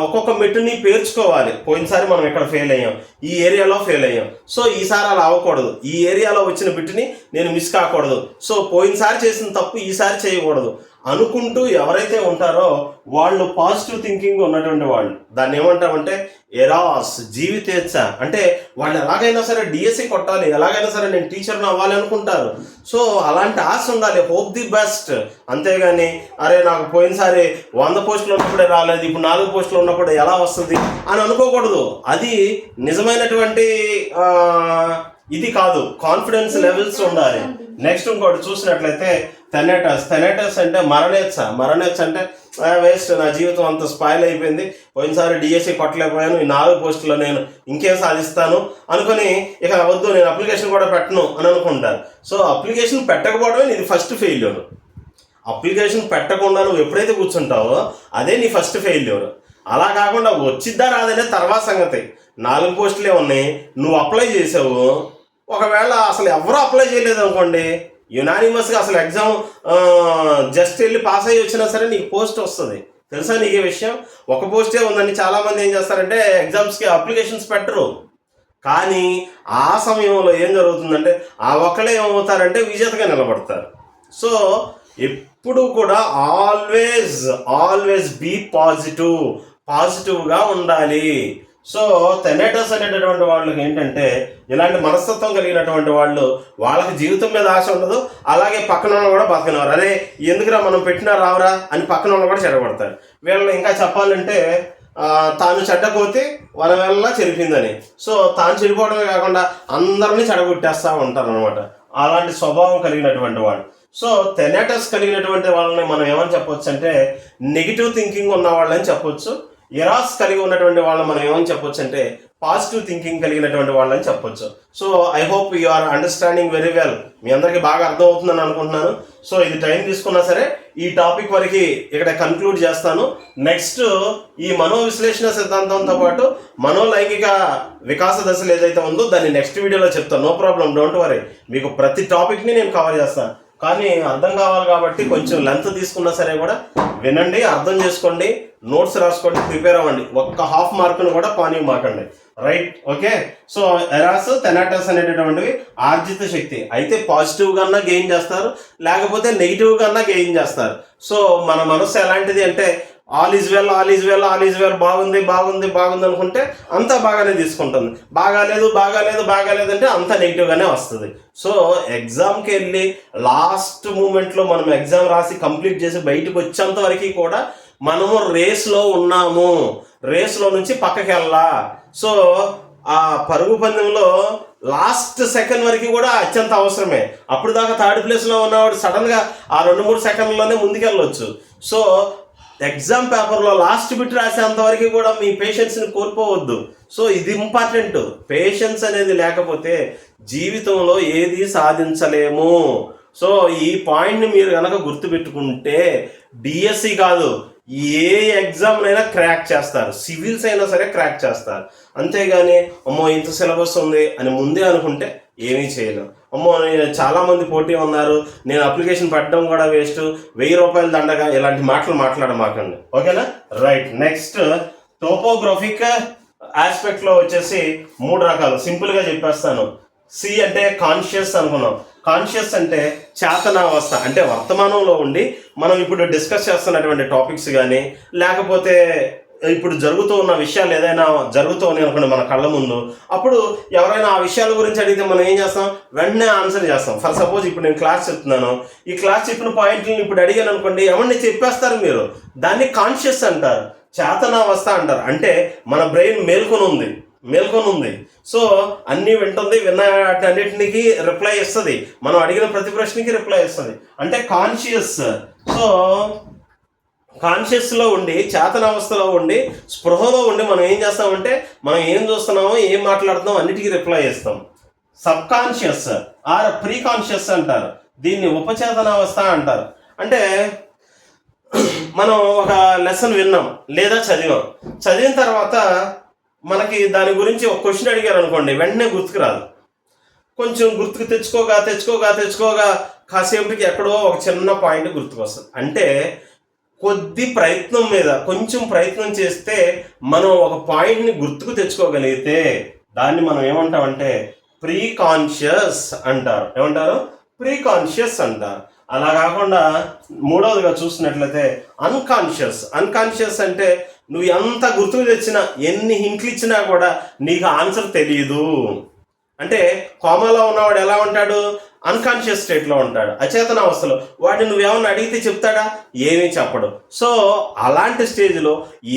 ఒక్కొక్క మెట్టుని పేర్చుకోవాలి. పోయినసారి మనం ఇక్కడ ఫెయిల్ అయ్యాం, ఈ ఏరియాలో ఫెయిల్ అయ్యాం, సో ఈసారి అలా అవ్వకూడదు, ఈ ఏరియాలో వచ్చిన బిట్టుని నేను మిస్ కాకూడదు, సో పోయినసారి చేసిన తప్పు ఈసారి చేయకూడదు అనుకుంటూ ఎవరైతే ఉంటారో వాళ్ళు పాజిటివ్ థింకింగ్ ఉన్నటువంటి వాళ్ళు. దాన్ని ఏమంటామంటే ఎరాస్, జీవితేచ్ఛ. అంటే వాళ్ళు ఎలాగైనా సరే డిఎస్సి కొట్టాలి, ఎలాగైనా సరే నేను టీచర్ని అవ్వాలి అనుకుంటారు. సో అలాంటి ఆశ ఉండాలి, హోప్ ది బెస్ట్. అంతేగాని అరే నాకు పోయినసారి 100 పోస్టులు ఉన్నప్పుడే రాలేదు, ఇప్పుడు 4 పోస్టులు ఉన్నప్పుడు ఎలా వస్తుంది అని అనుకోకూడదు. అది నిజమైనటువంటి ఇది కాదు, కాన్ఫిడెన్స్ లెవెల్స్ ఉండాలి. నెక్స్ట్ ఇంకోటి చూసినట్లయితే థెనాటస్ అంటే మరణేచ్ఛ అంటే వేస్ట్, నా జీవితం అంత స్పాయిల్ అయిపోయింది, పోయినసారి డిఎస్సి కొట్టలేకపోయాను, ఈ 4 పోస్టుల్లో నేను ఇంకేం సాధిస్తాను అనుకుని ఇక వద్దు నేను అప్లికేషన్ కూడా పెట్టను అని అనుకుంటారు. సో అప్లికేషన్ పెట్టకపోవడమే నీది ఫస్ట్ ఫెయిల్యూర్. అప్లికేషన్ పెట్టకుండా నువ్వు ఎప్పుడైతే కూర్చుంటావో అదే నీ ఫస్ట్ ఫెయిల్యూర్. అలా కాకుండా వచ్చిద్దా రాదనే తర్వాత సంగతి. 4 పోస్టులే ఉన్నాయి, నువ్వు అప్లై చేసావు, ఒకవేళ అసలు ఎవరు అప్లై చేయలేదు అనుకోండి, యునానిమస్గా అసలు ఎగ్జామ్ జస్ట్ వెళ్ళి పాస్ అయ్యి వచ్చినా సరే నీకు పోస్ట్ వస్తుంది. తెలుసా నీకు ఈ విషయం? ఒక పోస్టే ఉందని చాలామంది ఏం చేస్తారంటే ఎగ్జామ్స్కి అప్లికేషన్స్ పెట్టరు. కానీ ఆ సమయంలో ఏం జరుగుతుందంటే ఆ ఒక్కళ్ళే ఏమవుతారంటే విజేతగా నిలబడతారు. సో ఎప్పుడు కూడా ఆల్వేస్ బీ పాజిటివ్గా ఉండాలి. సో థెనాటస్ అనేటటువంటి వాళ్ళకి ఏంటంటే ఇలాంటి మనస్తత్వం కలిగినటువంటి వాళ్ళు, వాళ్ళకి జీవితం మీద ఆశ ఉండదు, అలాగే పక్కన వాళ్ళు కూడా బతకనివారు. అరే ఎందుకురా మనం పెట్టినా రావురా అని పక్కన వాళ్ళు కూడా చెడగొడతారు. వీళ్ళు ఇంకా చెప్పాలంటే తాను చెడ్డపోతే వాళ్ళ వల్ల చెరిపిందని, సో తాను చెడిపోవడమే కాకుండా అందరినీ చెడగొట్టేస్తూ ఉంటారు అనమాట. అలాంటి స్వభావం కలిగినటువంటి వాళ్ళు. సో థెనాటస్ కలిగినటువంటి వాళ్ళని మనం ఏమని చెప్పొచ్చు అంటే నెగిటివ్ థింకింగ్ ఉన్న వాళ్ళని చెప్పొచ్చు. ఎరాస్ కలిగి ఉన్నటువంటి వాళ్ళని మనం ఏమని చెప్పొచ్చు అంటే పాజిటివ్ థింకింగ్ కలిగినటువంటి వాళ్ళని చెప్పొచ్చు. So I hope you are understanding very well. మీ అందరికీ బాగా అర్థం అవుతుందని అనుకుంటున్నాను. సో ఇది టైం తీసుకున్నా సరే ఈ టాపిక్ వరకు ఇక్కడ కన్క్లూడ్ చేస్తాను. నెక్స్ట్ ఈ మనోవిశ్లేషణ సిద్ధాంతంతో పాటు మనోలైంగిక వికాస దశలు ఏదైతే ఉందో దాన్ని నెక్స్ట్ వీడియోలో చెప్తాను. No problem, don't worry. మీకు ప్రతి టాపిక్ని నేను కవర్ చేస్తాను. కానీ అర్థం కావాలి కాబట్టి కొంచెం లెంత్ తీసుకున్నా సరే కూడా వినండి, అర్థం చేసుకోండి, నోట్స్ రాసుకోండి, ప్రిపేర్ అవ్వండి. ఒక్క హాఫ్ మార్కును కూడా మాకండి. రైట్? ఓకే. సో ఎరాస్, థెనాటస్ అనేటటువంటివి ఆర్జిత శక్తి. అయితే పాజిటివ్గా గెయిన్ చేస్తారు, లేకపోతే నెగిటివ్గా గెయిన్ చేస్తారు. సో మన మనసు ఎలాంటిది అంటే ఆల్ ఈజ్ వెల్ బాగుంది అనుకుంటే అంతా బాగానే తీసుకుంటుంది, బాగాలేదు అంటే అంతా నెగిటివ్గానే వస్తుంది. సో ఎగ్జామ్కి వెళ్ళి లాస్ట్ మూమెంట్లో మనం ఎగ్జామ్ రాసి కంప్లీట్ చేసి బయటకు వచ్చేంత వరకు కూడా మనము రేస్లో ఉన్నాము, రేస్లో నుంచి పక్కకి వెళ్ళా. సో ఆ పరుగు పందెంలో లాస్ట్ సెకండ్ వరకు కూడా అత్యంత అవసరమే. అప్పుడు దాకా థర్డ్ ప్లేస్లో ఉన్నవాడు సడన్గా ఆ 2-3 సెకండ్లోనే ముందుకెళ్ళవచ్చు. సో ఎగ్జామ్ పేపర్లో లాస్ట్ బిట్ రాసేంత వరకు కూడా మీ పేషెన్స్ని కోల్పోవద్దు. సో ఇది ఇంపార్టెంట్. పేషెన్స్ అనేది లేకపోతే జీవితంలో ఏది సాధించలేము. సో ఈ పాయింట్ని మీరు కనుక గుర్తుపెట్టుకుంటే డిఎస్సి కాదు, ఏ ఎగ్జామ్నైనా క్రాక్ చేస్తారు. సివిల్స్ అయినా సరే క్రాక్ చేస్తారు. అంతేగాని అమ్మో ఇంత సిలబస్ ఉంది అని ముందే అనుకుంటే ఏమీ చేయలేం. అమ్మో చాలామంది పోటీ ఉన్నారు, నేను అప్లికేషన్ పెట్టడం కూడా వేస్ట్, 1000 రూపాయలు దండగా, ఇలాంటి మాటలు మాట్లాడమాకండి. ఓకేనా? రైట్. నెక్స్ట్ టోపోగ్రఫిక్ ఆస్పెక్ట్లో వచ్చేసి 3 రకాలు. సింపుల్గా చెప్పేస్తాను. సి అంటే కాన్షియస్ అనుకున్నాం. కాన్షియస్ అంటే చేతనావస్థ, అంటే వర్తమానంలో ఉండి మనం ఇప్పుడు డిస్కస్ చేస్తున్నటువంటి టాపిక్స్ కానీ లేకపోతే ఇప్పుడు జరుగుతూ ఉన్న విషయాలు ఏదైనా జరుగుతూ ఉన్నాయి అనుకోండి మన కళ్ళ ముందు, అప్పుడు ఎవరైనా ఆ విషయాల గురించి అడిగితే మనం ఏం చేస్తాం, వెంటనే ఆన్సర్ చేస్తాం. ఫర్ సపోజ్ ఇప్పుడు నేను క్లాస్ చెప్తున్నాను, ఈ క్లాస్ చెప్పిన పాయింట్లను ఇప్పుడు అడిగాను అనుకోండి, ఎవరిని చెప్పేస్తారు మీరు. దాన్ని కాన్షియస్ అంటారు, చేతనావస్థ అంటారు. అంటే మన బ్రెయిన్ మేల్కొని ఉంది. సో అన్నీ వింటుంది, విన్నటికి రిప్లై ఇస్తుంది, మనం అడిగిన ప్రతి ప్రశ్నకి రిప్లై ఇస్తుంది, అంటే కాన్షియస్. సో కాన్షియస్లో ఉండి, చేతనావస్థలో ఉండి, స్పృహలో ఉండి మనం ఏం చేస్తామంటే మనం ఏం చూస్తున్నామో ఏం మాట్లాడుతున్నామో అన్నిటికీ రిప్లై ఇస్తాం. Subconscious or preconscious అంటారు, దీన్ని ఉపచేతనావస్థ అంటారు. అంటే మనం ఒక లెసన్ విన్నాం లేదా చదివిన తర్వాత మనకి దాని గురించి ఒక క్వశ్చన్ అడిగారు అనుకోండి, వెంటనే గుర్తుకు రాదు. కొంచెం గుర్తుకు తెచ్చుకోగా కాసేపటికి ఎక్కడో ఒక చిన్న పాయింట్ గుర్తుకు వస్తుంది. అంటే కొంచెం ప్రయత్నం చేస్తే మనం ఒక పాయింట్ని గుర్తుకు తెచ్చుకోగలిగితే దాన్ని మనం ఏమంటామంటే ప్రీ కాన్షియస్ అంటారు. ఏమంటారు? ప్రీ కాన్షియస్ అంటారు. అలా కాకుండా మూడవదిగా చూసినట్లయితే అన్కాన్షియస్ అంటే నువ్వు ఎంత గుర్తుకు తెచ్చినా, ఎన్ని హింట్లు ఇచ్చినా కూడా నీకు ఆన్సర్ తెలియదు. అంటే కోమాలో ఉన్నవాడు ఎలా ఉంటాడు? అన్కాన్షియస్ స్టేట్లో ఉంటాడు, అచేతన అవస్థలో. వాడిని నువ్వేమన్నా అడిగితే చెప్తాడా? ఏమీ చెప్పడు. సో అలాంటి స్టేజ్లో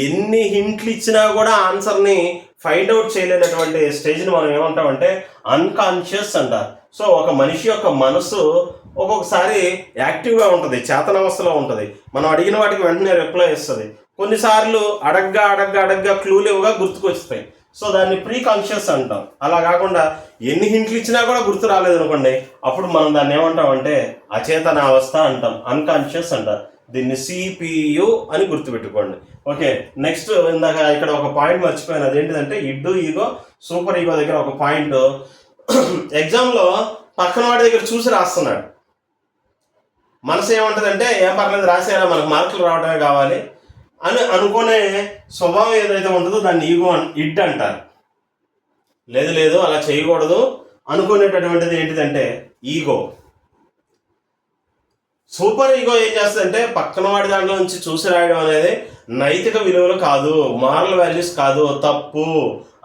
ఎన్ని హింట్లు ఇచ్చినా కూడా ఆన్సర్ని ఫైండ్ అవుట్ చేయలేనటువంటి స్టేజ్ని మనం ఏమంటామంటే అన్కాన్షియస్ అంటారు. సో ఒక మనిషి యొక్క మనసు ఒక్కొక్కసారి యాక్టివ్గా ఉంటుంది, చేతనావస్థలో ఉంటుంది, మనం అడిగిన వాటికి వెంటనే రిప్లై ఇస్తుంది. కొన్నిసార్లు అడగ్గా క్లూలేవుగా గుర్తుకొస్తాయి. సో దాన్ని ప్రీ కాన్షియస్ అంటాం. అలా కాకుండా ఎన్ని హింట్లు ఇచ్చినా కూడా గుర్తు రాలేదు అనుకోండి, అప్పుడు మనం దాన్ని ఏమంటామంటే అచేతనావస్థ అంటాం, అన్కాన్షియస్ అంటారు. దీన్ని CPU అని గుర్తుపెట్టుకోండి. ఓకే, నెక్స్ట్ ఇందాక ఇక్కడ ఒక పాయింట్ మర్చిపోయాను, అదేంటిదంటే ఇడ్డు ఈగో సూపర్ ఈగో దగ్గర ఒక పాయింట్. ఎగ్జామ్లో పక్కన వాడి దగ్గర చూసి రాస్తున్నాడు, మనసు ఏమంటుందంటే ఏం పర్లేదు రాసేలా, మనకు మార్కులు రావడమే కావాలి అని అనుకునే స్వభావం ఏదైతే ఉంటుందో దాన్ని ఇడ్ అంటారు. లేదు అలా చేయకూడదు అనుకునేటటువంటిది ఏంటిదంటే ఈగో. సూపర్ ఈగో ఏం చేస్తుందంటే పక్కన వాడి దాంట్లో నుంచి చూసి రాయడం అనేది నైతిక విలువలు కాదు, మారల్ వాల్యూస్ కాదు, తప్పు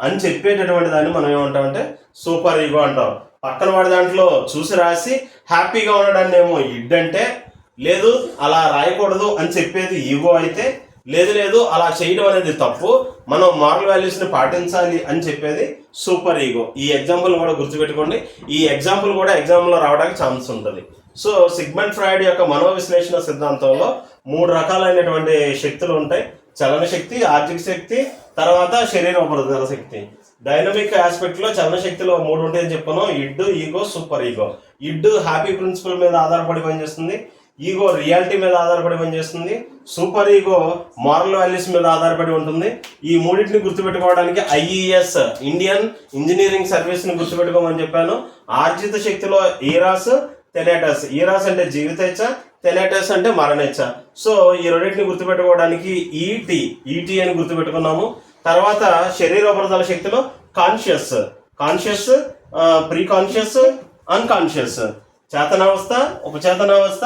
అని చెప్పేటటువంటి దాన్ని మనం ఏమంటామంటే సూపర్ ఈగో అంటాం. పక్కన వాడి దాంట్లో చూసి రాసి హ్యాపీగా ఉండడాన్ని ఏమో ఇడ్ అంటే, లేదు అలా రాయకూడదు అని చెప్పేది ఈగో అయితే, లేదు అలా చేయడం అనేది తప్పు, మనం మారల్ వాల్యూస్ని పాటించాలి అని చెప్పేది సూపర్ ఈగో. ఈ ఎగ్జాంపుల్ కూడా గుర్తుపెట్టుకోండి, ఈ ఎగ్జాంపుల్ కూడా ఎగ్జామ్లో రావడానికి ఛాన్స్ ఉంటుంది. సో సిగ్మండ్ ఫ్రాయిడ్ యొక్క మనోవిశ్లేషణ సిద్ధాంతంలో 3 రకాలైనటువంటి శక్తులు ఉంటాయి: చలన శక్తి, ఆర్థిక శక్తి, తర్వాత శరీర ఉపరితల శక్తి. డైనమిక్ ఆస్పెక్ట్లో చలన శక్తిలో 3 ఉంటాయని చెప్పాను: id, ego, superego. Id happy principle మీద ఆధారపడి పనిచేస్తుంది, ఈగో రియాలిటీ మీద ఆధారపడి పనిచేస్తుంది, సూపర్ ఈగో మారల్ వాల్యూస్ మీద ఆధారపడి ఉంటుంది. ఈ మూడింటిని గుర్తుపెట్టుకోవడానికి IES ఇండియన్ ఇంజనీరింగ్ సర్వీస్ని గుర్తుపెట్టుకోమని చెప్పాను. ఆర్జిత శక్తిలో ఈరాస్, తెనేటస్. ఈరాస్ అంటే జీవితేచ్ఛ, తెనేటస్ అంటే మరణేచ్ఛ. సో ఈ రెండింటిని గుర్తుపెట్టుకోవడానికి ఈటీ అని గుర్తుపెట్టుకున్నాము. తర్వాత శరీరోపరితల శక్తిలో కాన్షియస్, ప్రీ కాన్షియస్, అన్కాన్షియస్, చేతనావస్థ, ఉపచేతనావస్థ,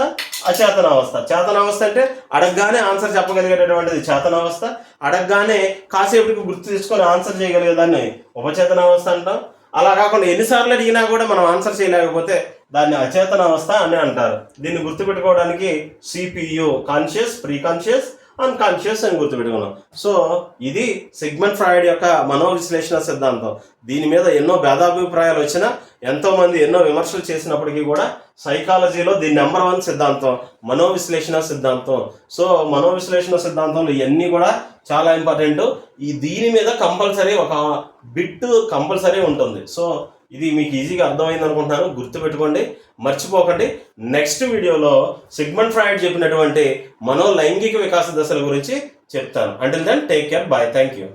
అచేతనావస్థ. చేతనావస్థ అంటే అడగగానే ఆన్సర్ చెప్పగలిగేటటువంటిది చేతనావస్థ, అడగగానే కాసేపటికి గుర్తు తీసుకొని ఆన్సర్ చేయగలిగేదాన్ని ఉపచేతనావస్థ అంటాం. అలా కాకుండా ఎన్నిసార్లు అడిగినా కూడా మనం ఆన్సర్ చేయలేకపోతే దాన్ని అచేతనావస్థ అని అంటారు. దీన్ని గుర్తుపెట్టుకోవడానికి CPU conscious, pre conscious, unconscious అని గుర్తుపెట్టుకున్నాం. సో ఇది సిగ్మండ్ ఫ్రాయిడ్ యొక్క మనోవిశ్లేషణ సిద్ధాంతం. దీని మీద ఎన్నో భేదాభిప్రాయాలు వచ్చినా, ఎంతోమంది ఎన్నో విమర్శలు చేసినప్పటికీ కూడా సైకాలజీలో ది నెంబర్ 1 సిద్ధాంతం మనోవిశ్లేషణ సిద్ధాంతం. సో మనోవిశ్లేషణ సిద్ధాంతంలో ఇవన్నీ కూడా చాలా ఇంపార్టెంట్. దీని మీద కంపల్సరీ ఒక బిట్ కంపల్సరీ ఉంటుంది. సో ఇది మీకు ఈజీగా అర్థమైంది అనుకుంటున్నాను. గుర్తుపెట్టుకోండి, మర్చిపోకండి. నెక్స్ట్ వీడియోలో సిగ్మండ్ ఫ్రాయిడ్ చెప్పినటువంటి మనోలైంగిక వికాస దశల గురించి చెప్తాను. Until then take care, bye, thank you.